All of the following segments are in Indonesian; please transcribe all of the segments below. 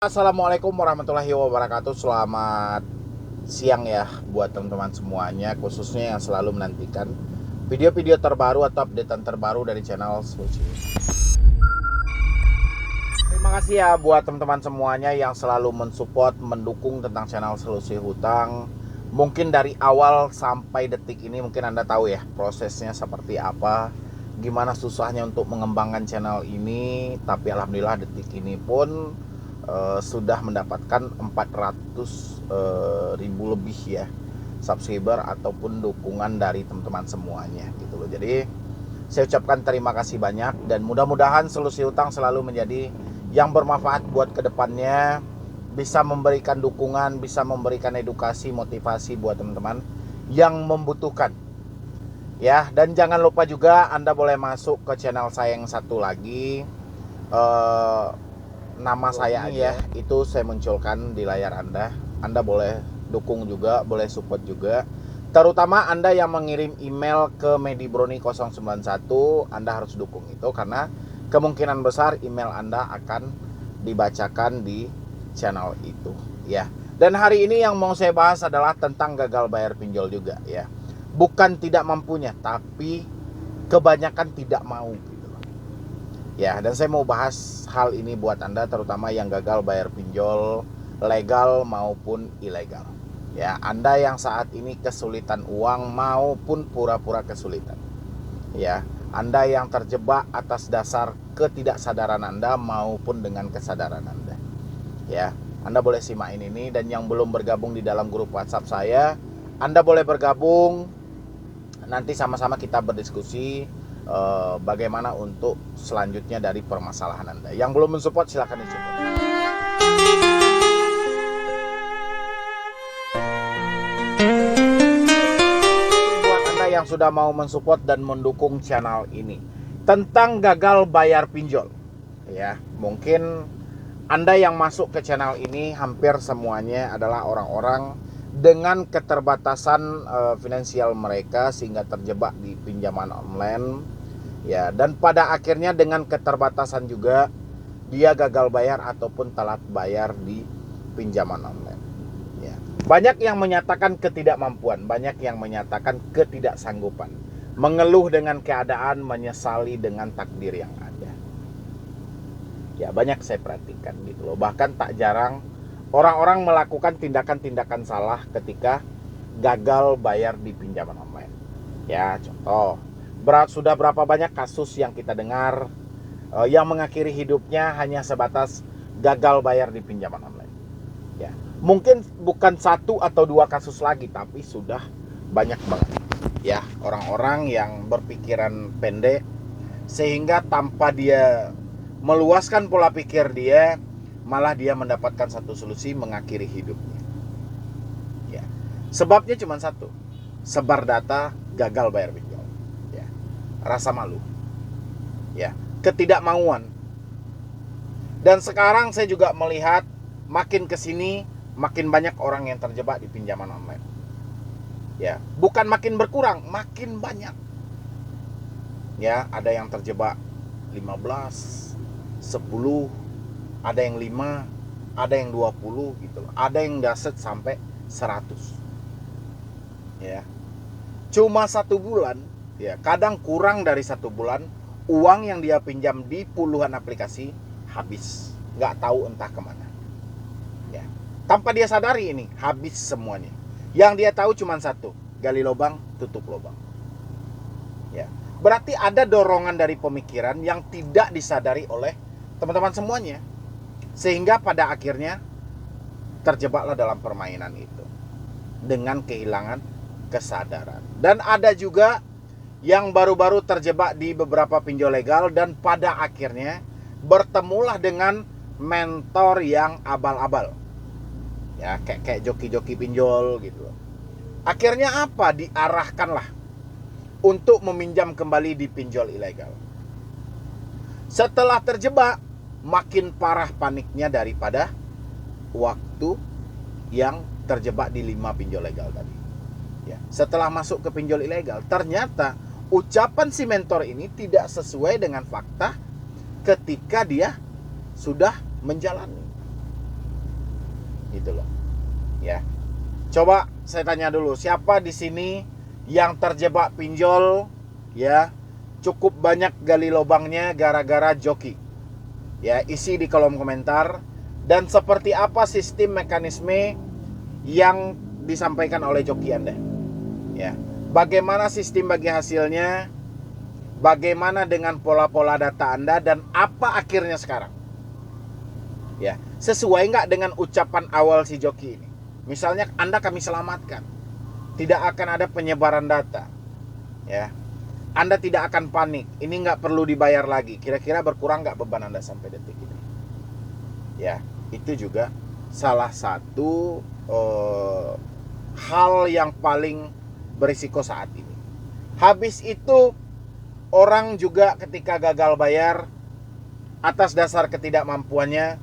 Assalamualaikum warahmatullahi wabarakatuh. Selamat siang ya buat teman-teman semuanya, khususnya yang selalu menantikan video-video terbaru atau updatean terbaru dari channel Solusi. Terima kasih ya buat teman-teman semuanya yang selalu mensupport, mendukung tentang channel Solusi Hutang. Mungkin dari awal sampai detik ini mungkin Anda tahu ya prosesnya seperti apa, gimana susahnya untuk mengembangkan channel ini. Tapi alhamdulillah detik ini pun sudah mendapatkan 400.000 lebih ya subscriber ataupun dukungan dari teman-teman semuanya gitu loh. Jadi saya ucapkan terima kasih banyak dan mudah-mudahan Solusi Hutang selalu menjadi yang bermanfaat buat kedepannya, bisa memberikan dukungan, bisa memberikan edukasi, motivasi buat teman-teman yang membutuhkan ya. Dan jangan lupa juga Anda boleh masuk ke channel saya yang satu lagi, nama saya aja itu saya munculkan di layar Anda. Anda boleh dukung juga, boleh support juga. Terutama Anda yang mengirim email ke medibroni091, Anda harus dukung itu karena kemungkinan besar email Anda akan dibacakan di channel itu ya. Dan hari ini yang mau saya bahas adalah tentang gagal bayar pinjol juga ya. Bukan tidak mampunya, tapi kebanyakan tidak mau. Ya, dan saya mau bahas hal ini buat Anda terutama yang gagal bayar pinjol legal maupun ilegal. Ya, Anda yang saat ini kesulitan uang maupun pura-pura kesulitan. Ya, Anda yang terjebak atas dasar ketidaksadaran Anda maupun dengan kesadaran Anda. Ya, Anda boleh simak ini dan yang belum bergabung di dalam grup WhatsApp saya, Anda boleh bergabung. Nanti sama-sama kita berdiskusi bagaimana untuk selanjutnya dari permasalahan Anda. Yang belum mensupport silahkan disupport. Buat Anda yang sudah mau mensupport dan mendukung channel ini tentang gagal bayar pinjol ya, mungkin Anda yang masuk ke channel ini hampir semuanya adalah orang-orang dengan keterbatasan finansial mereka sehingga terjebak di pinjaman online ya, dan pada akhirnya dengan keterbatasan juga dia gagal bayar ataupun telat bayar di pinjaman online ya. Banyak yang menyatakan ketidakmampuan, banyak yang menyatakan ketidaksanggupan, mengeluh dengan keadaan, menyesali dengan takdir yang ada ya. Banyak saya perhatikan gitu loh. Bahkan tak jarang orang-orang melakukan tindakan-tindakan salah ketika gagal bayar di pinjaman online ya. Contoh, sudah berapa banyak kasus yang kita dengar yang mengakhiri hidupnya hanya sebatas gagal bayar di pinjaman online ya. Mungkin bukan satu atau dua kasus lagi, tapi sudah banyak banget ya orang-orang yang berpikiran pendek sehingga tanpa dia meluaskan pola pikir dia, malah dia mendapatkan satu solusi mengakhiri hidupnya ya. Sebabnya cuma satu, sebar data gagal bayar pinjol ya. Rasa malu ya, ketidakmauan. Dan sekarang saya juga melihat makin kesini makin banyak orang yang terjebak di pinjaman online ya. Bukan makin berkurang, makin banyak ya. Ada yang terjebak 15, 10, ada yang 5, ada yang 20 gitu. Ada yang daset sampai 100 ya. Cuma 1 bulan ya, kadang kurang dari 1 bulan, uang yang dia pinjam di puluhan aplikasi habis, nggak tahu entah kemana ya. Tanpa dia sadari ini habis semuanya. Yang dia tahu cuma satu, gali lubang tutup lubang ya. Berarti ada dorongan dari pemikiran yang tidak disadari oleh teman-teman semuanya, sehingga pada akhirnya terjebaklah dalam permainan itu dengan kehilangan kesadaran. Dan ada juga yang baru-baru terjebak di beberapa pinjol legal dan pada akhirnya bertemulah dengan mentor yang abal-abal ya, kayak joki-joki pinjol gitu. Akhirnya apa? Diarahkanlah untuk meminjam kembali di pinjol ilegal. Setelah terjebak, makin parah paniknya daripada waktu yang terjebak di 5 pinjol legal tadi ya. Setelah masuk ke pinjol ilegal, ternyata ucapan si mentor ini tidak sesuai dengan fakta ketika dia sudah menjalani gitu loh. Ya. Coba saya tanya dulu, siapa di sini yang terjebak pinjol, ya, cukup banyak gali lubangnya gara-gara joki? Ya, isi di kolom komentar. Dan seperti apa sistem mekanisme yang disampaikan oleh joki Anda? Ya. Bagaimana sistem bagi hasilnya? Bagaimana dengan pola-pola data Anda dan apa akhirnya sekarang? Ya, sesuai nggak dengan ucapan awal si joki ini? Misalnya Anda kami selamatkan, tidak akan ada penyebaran data, ya. Anda tidak akan panik, ini nggak perlu dibayar lagi. Kira-kira berkurang nggak beban Anda sampai detik ini? Ya, itu juga salah satu hal yang paling berisiko saat ini. Habis itu orang juga ketika gagal bayar atas dasar ketidakmampuannya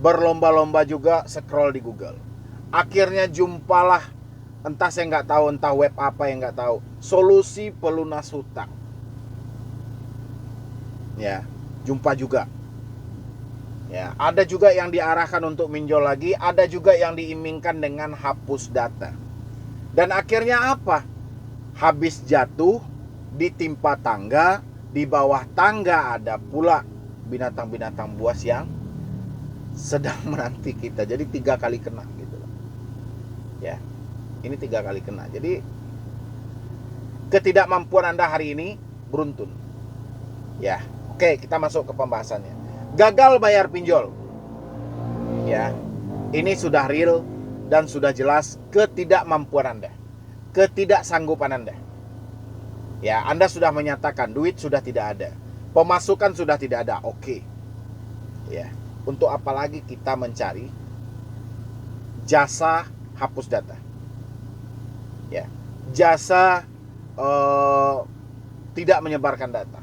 berlomba-lomba juga scroll di Google. Akhirnya jumpalah, entah saya nggak tahu, entah web apa yang nggak tahu, solusi pelunas hutang. Ya, jumpa juga. Ya, ada juga yang diarahkan untuk minjol lagi, ada juga yang diimingkan dengan hapus data. Dan akhirnya apa? Habis jatuh, ditimpa tangga, di bawah tangga ada pula binatang-binatang buas yang sedang menanti kita. Jadi 3 kali kena gitu. Ya, ini 3 kali kena. Jadi ketidakmampuan Anda hari ini beruntun. Ya, oke, kita masuk ke pembahasannya. Gagal bayar pinjol. Ya, ini sudah real dan sudah jelas ketidakmampuan Anda, ketidaksanggupan Anda. Ya, Anda sudah menyatakan duit sudah tidak ada, pemasukan sudah tidak ada. Oke. Ya, untuk apa lagi kita mencari jasa hapus data? Ya, jasa tidak menyebarkan data.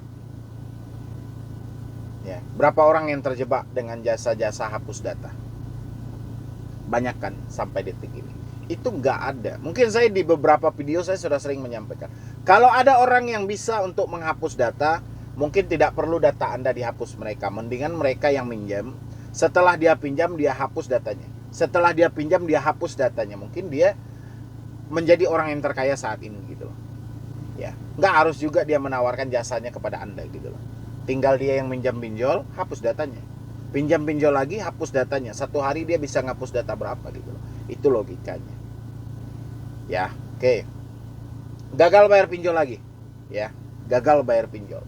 Ya, berapa orang yang terjebak dengan jasa-jasa hapus data? Banyak kan sampai detik ini. Itu nggak ada. Mungkin saya di beberapa video saya sudah sering menyampaikan, kalau ada orang yang bisa untuk menghapus data, mungkin tidak perlu data Anda dihapus mereka. Mendingan mereka yang minjam, setelah dia pinjam dia hapus datanya. Setelah dia pinjam dia hapus datanya. Mungkin dia menjadi orang yang terkaya saat ini gitu loh. Ya, nggak harus juga dia menawarkan jasanya kepada Anda gitu loh. Tinggal dia yang minjam pinjol, hapus datanya. Pinjam pinjol lagi, hapus datanya. Satu hari dia bisa ngapus data berapa gitu loh. Itu logikanya. Ya, oke. Gagal bayar pinjol lagi. Ya, gagal bayar pinjol.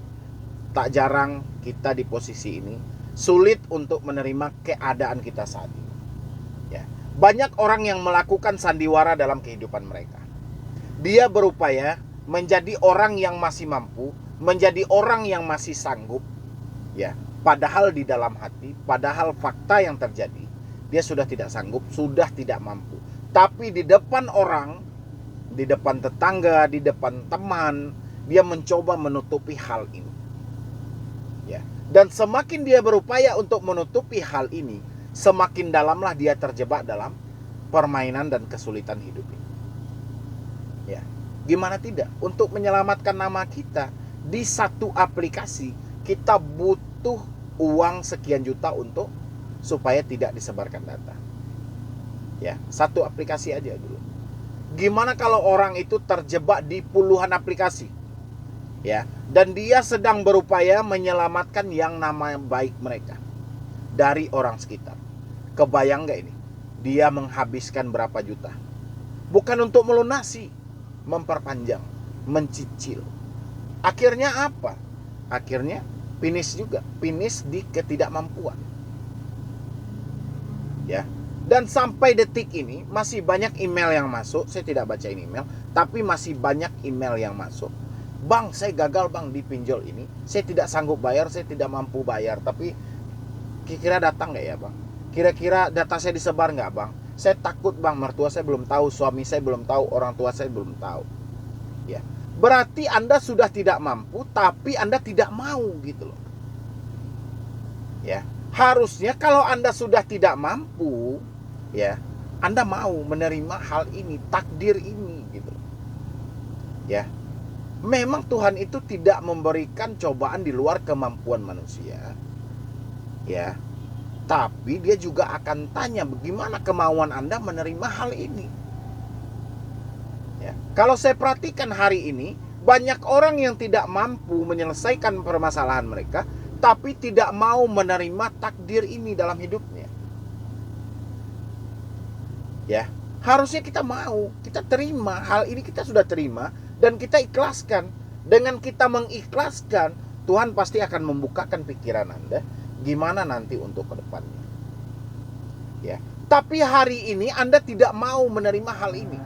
Tak jarang kita di posisi ini sulit untuk menerima keadaan kita saat ini. Ya, banyak orang yang melakukan sandiwara dalam kehidupan mereka. Dia berupaya menjadi orang yang masih mampu, menjadi orang yang masih sanggup. Ya, padahal di dalam hati, padahal fakta yang terjadi, dia sudah tidak sanggup, sudah tidak mampu. Tapi di depan orang, di depan tetangga, di depan teman, dia mencoba menutupi hal ini. Ya. Dan semakin dia berupaya untuk menutupi hal ini, semakin dalamlah dia terjebak dalam permainan dan kesulitan hidup ini. Ya. Gimana tidak? Untuk menyelamatkan nama kita di satu aplikasi, kita butuh uang sekian juta untuk supaya tidak disebarkan data. Ya, satu aplikasi aja dulu. Gimana kalau orang itu terjebak di puluhan aplikasi? Ya, dan dia sedang berupaya menyelamatkan yang nama baik mereka dari orang sekitar. Kebayang gak ini? Dia menghabiskan berapa juta? Bukan untuk melunasi, memperpanjang, mencicil. Akhirnya apa? Akhirnya finish juga, finish di ketidakmampuan. Ya. Dan sampai detik ini masih banyak email yang masuk. Saya tidak bacain email, tapi masih banyak email yang masuk. Bang, saya gagal bang di pinjol ini. Saya tidak sanggup bayar, saya tidak mampu bayar. Tapi kira-kira datang gak ya bang? Kira-kira data saya disebar gak bang? Saya takut bang, mertua saya belum tahu, suami saya belum tahu, orang tua saya belum tahu. Ya, berarti Anda sudah tidak mampu, tapi Anda tidak mau gitu loh. Ya, harusnya kalau Anda sudah tidak mampu, ya, Anda mau menerima hal ini, takdir ini gitu. Ya. Memang Tuhan itu tidak memberikan cobaan di luar kemampuan manusia. Ya. Tapi dia juga akan tanya bagaimana kemauan Anda menerima hal ini. Ya. Kalau saya perhatikan hari ini, banyak orang yang tidak mampu menyelesaikan permasalahan mereka, tapi tidak mau menerima takdir ini dalam hidupnya. Ya, harusnya kita mau, kita terima hal ini, kita sudah terima dan kita ikhlaskan. Dengan kita mengikhlaskan, Tuhan pasti akan membukakan pikiran Anda gimana nanti untuk ke depannya. Ya, tapi hari ini Anda tidak mau menerima hal ini.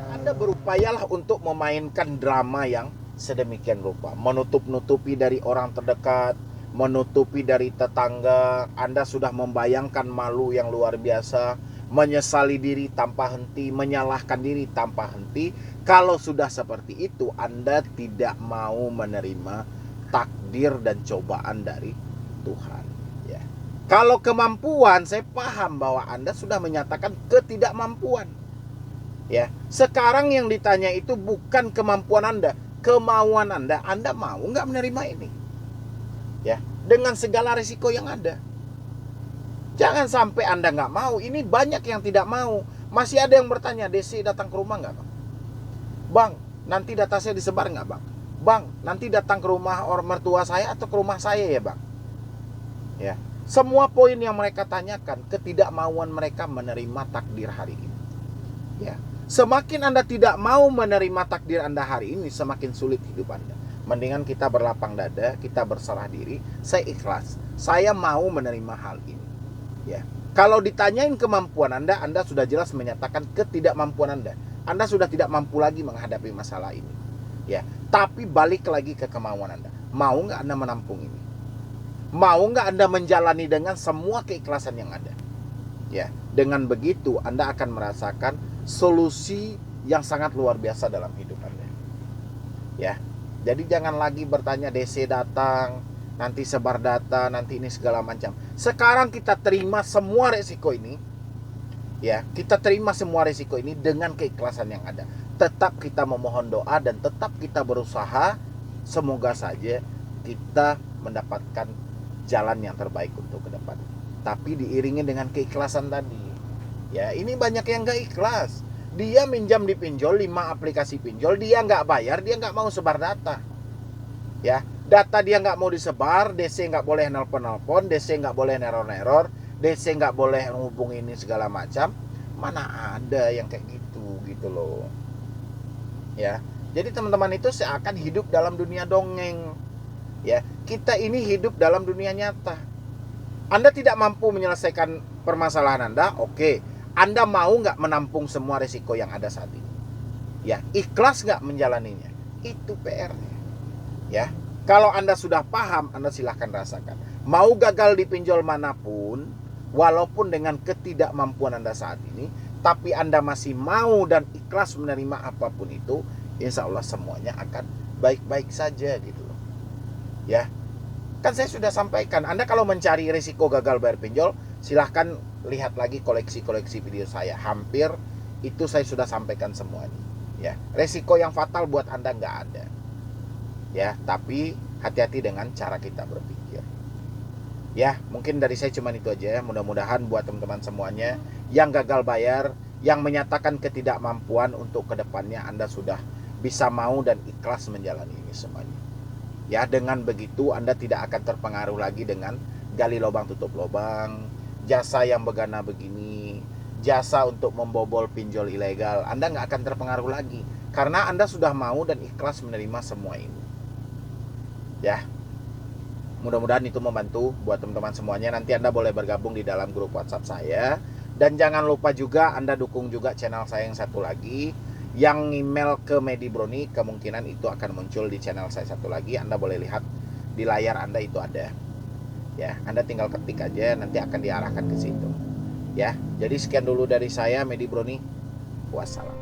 Anda berupayalah untuk memainkan drama yang sedemikian rupa, menutup-nutupi dari orang terdekat, menutupi dari tetangga. Anda sudah membayangkan malu yang luar biasa, menyesali diri tanpa henti, menyalahkan diri tanpa henti. Kalau sudah seperti itu, Anda tidak mau menerima takdir dan cobaan dari Tuhan. Ya. Kalau kemampuan, saya paham bahwa Anda sudah menyatakan ketidakmampuan. Ya, sekarang yang ditanya itu bukan kemampuan Anda, kemauan Anda. Anda mau nggak menerima ini? Ya, dengan segala risiko yang ada. Jangan sampai Anda nggak mau. Ini banyak yang tidak mau. Masih ada yang bertanya, Desi datang ke rumah nggak, Bang? Bang, nanti data saya disebar nggak, Bang? Bang, nanti datang ke rumah orang mertua saya atau ke rumah saya ya, Bang? Ya, semua poin yang mereka tanyakan, ketidakmauan mereka menerima takdir hari ini. Ya, semakin Anda tidak mau menerima takdir Anda hari ini, semakin sulit hidup Anda. Mendingan kita berlapang dada, kita berserah diri. Saya ikhlas, saya mau menerima hal ini. Ya, kalau ditanyain kemampuan Anda, Anda sudah jelas menyatakan ketidakmampuan Anda. Anda sudah tidak mampu lagi menghadapi masalah ini. Ya, tapi balik lagi ke kemauan Anda. Mau nggak Anda menampung ini? Mau nggak Anda menjalani dengan semua keikhlasan yang ada? Ya, dengan begitu Anda akan merasakan solusi yang sangat luar biasa dalam hidup Anda. Ya, jadi jangan lagi bertanya DC datang, nanti sebar data, nanti ini segala macam. Sekarang kita terima semua resiko ini. Ya, kita terima semua resiko ini dengan keikhlasan yang ada. Tetap kita memohon doa dan tetap kita berusaha. Semoga saja kita mendapatkan jalan yang terbaik untuk ke depan. Tapi diiringi dengan keikhlasan tadi. Ya, ini banyak yang gak ikhlas. Dia minjam di pinjol 5 aplikasi pinjol, dia gak bayar, dia gak mau sebar data. Ya, data dia gak mau disebar, DC gak boleh nelpon-nelpon, DC gak boleh neror-neror, DC gak boleh menghubungi ini segala macam. Mana ada yang kayak gitu loh. Ya, jadi teman-teman itu seakan hidup dalam dunia dongeng. Ya, kita ini hidup dalam dunia nyata. Anda tidak mampu menyelesaikan permasalahan Anda, oke. Anda mau nggak menampung semua risiko yang ada saat ini? Ya, ikhlas nggak menjalaninya? Itu PR-nya. Ya, kalau Anda sudah paham, Anda silahkan rasakan. Mau gagal di pinjol manapun, walaupun dengan ketidakmampuan Anda saat ini, tapi Anda masih mau dan ikhlas menerima apapun itu, insya Allah semuanya akan baik-baik saja gitu loh. Ya, kan saya sudah sampaikan, Anda kalau mencari risiko gagal bayar pinjol, silahkan lihat lagi koleksi-koleksi video saya. Hampir itu saya sudah sampaikan semuanya. Ya, risiko yang fatal buat Anda nggak ada. Ya, tapi hati-hati dengan cara kita berpikir. Ya, mungkin dari saya cuma itu aja. Mudah-mudahan buat teman-teman semuanya yang gagal bayar, yang menyatakan ketidakmampuan untuk kedepannya, Anda sudah bisa mau dan ikhlas menjalani ini semuanya. Ya, dengan begitu Anda tidak akan terpengaruh lagi dengan gali lubang tutup lubang, jasa yang begana begini, jasa untuk membobol pinjol ilegal. Anda nggak akan terpengaruh lagi karena Anda sudah mau dan ikhlas menerima semua ini. Ya, mudah-mudahan itu membantu buat teman-teman semuanya. Nanti Anda boleh bergabung di dalam grup WhatsApp saya. Dan jangan lupa juga Anda dukung juga channel saya yang satu lagi, yang email ke Medi Broni. Kemungkinan itu akan muncul di channel saya satu lagi. Anda boleh lihat di layar Anda itu ada. Ya, Anda tinggal ketik aja, nanti akan diarahkan ke situ. Ya, jadi sekian dulu dari saya, Medi Broni. Wassalam.